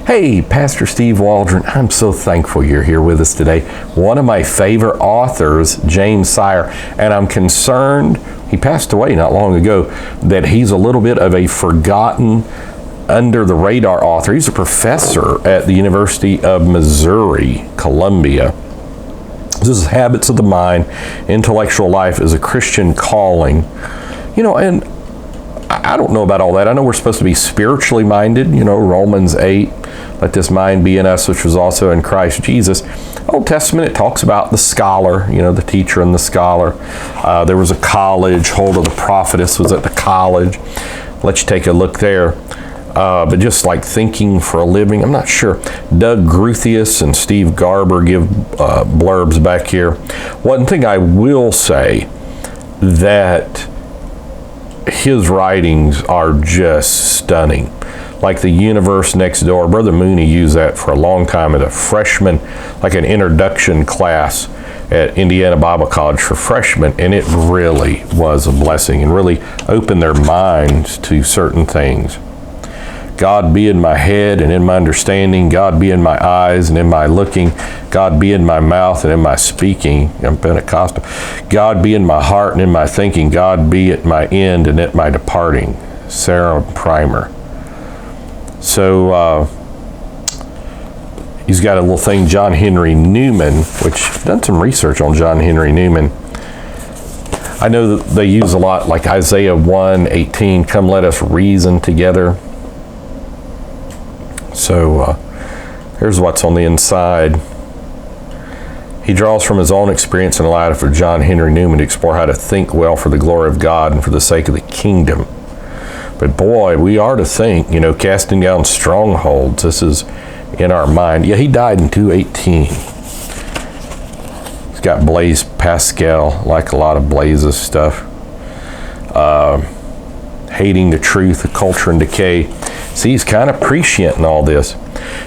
Hey, Pastor Steve Waldron, I'm so thankful you're here with us today. One of my favorite authors, James Sire, and I'm concerned, he passed away not long ago, that he's a little bit of a forgotten, under the radar author. He's a professor at the University of Missouri, Columbia. This is Habits of the Mind, Intellectual Life as a Christian Calling. You know, and I don't know about all that. I know we're supposed to be spiritually minded, you know, Romans 8, let this mind be in us, which was also in Christ Jesus. Old Testament, it talks about the scholar, you know, the teacher and the scholar. There was a college, Huldah the prophetess was at the college. Let you take a look there. But just like thinking for a living, I'm not sure. Doug Gruthius and Steve Garber give blurbs back here. One thing I will say, that his writings are just stunning. Like The Universe Next Door, Brother Mooney used that for a long time as a freshman, like an introduction class at Indiana Bible College for freshmen, and it really was a blessing and really opened their minds to certain things. God be in my head and in my understanding, God be in my eyes and in my looking, God be in my mouth and in my speaking. I'm Pentecostal. God be in my heart and in my thinking, God be at my end and at my departing. Sarah Primer. So he's got a little thing, John Henry Newman, which I've done some research on John Henry Newman. I know that they use a lot, like Isaiah 1:18, come let us reason together. So here's what's on the inside. He draws from his own experience and allowed it for John Henry Newman to explore how to think well for the glory of God and for the sake of the kingdom. But boy, we are to think, you know, casting down strongholds. This is in our mind. Yeah, he died in 218. He's got Blaise Pascal, like a lot of Blaise's stuff. Hating the truth, the culture and decay. See, he's kind of prescient in all this.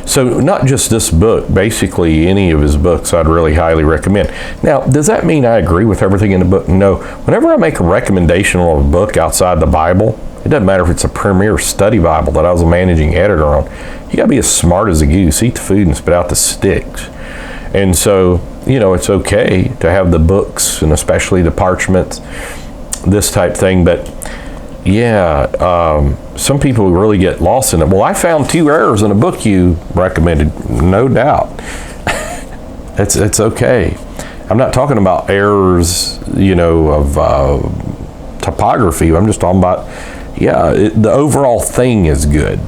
So not just this book, basically any of his books I'd really highly recommend. Now, does that mean I agree with everything in the book? No. Whenever I make a recommendation on a book outside the Bible, it doesn't matter if it's a premier study Bible that I was a managing editor on, you got to be as smart as a goose, eat the food and spit out the sticks. And so, you know, it's okay to have the books and especially the parchments, this type thing, but yeah, some people really get lost in it. Well, I found 2 errors in a book you recommended. No doubt. It's okay. I'm not talking about errors, you know, of topography. I'm just talking about, the overall thing is good.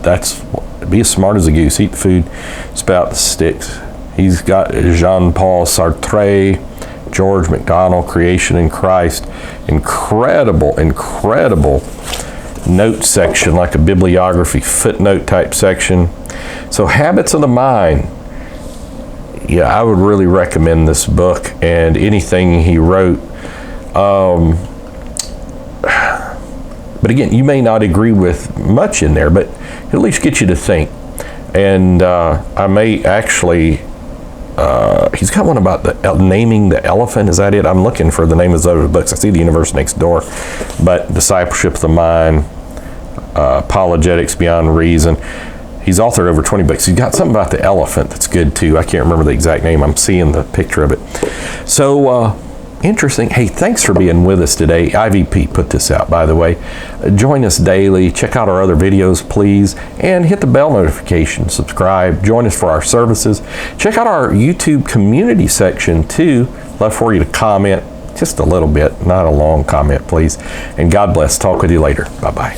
Be as smart as a goose, eat the food, spit out the sticks. He's got Jean-Paul Sartre, George MacDonald, Creation in Christ. Incredible note section, like a bibliography footnote type section. So Habits of the Mind. Yeah, I would really recommend this book and anything he wrote. But again, you may not agree with much in there, but at least get you to think. And I may actually, he's got one about the naming the elephant. Is that it? I'm looking for the name of those books. I see The Universe Next Door, but Discipleship of the Mind, Apologetics Beyond Reason. He's authored over 20 books. He's got something about the elephant that's good too. I can't remember the exact name. I'm seeing the picture of it. So interesting. Hey, thanks for being with us today. IVP put this out, by the way. Join us daily. Check out our other videos, please, and hit the bell notification. Subscribe. Join us for our services. Check out our YouTube community section too. Love for you to comment just a little bit, not a long comment, please. And God bless. Talk with you later. Bye-bye.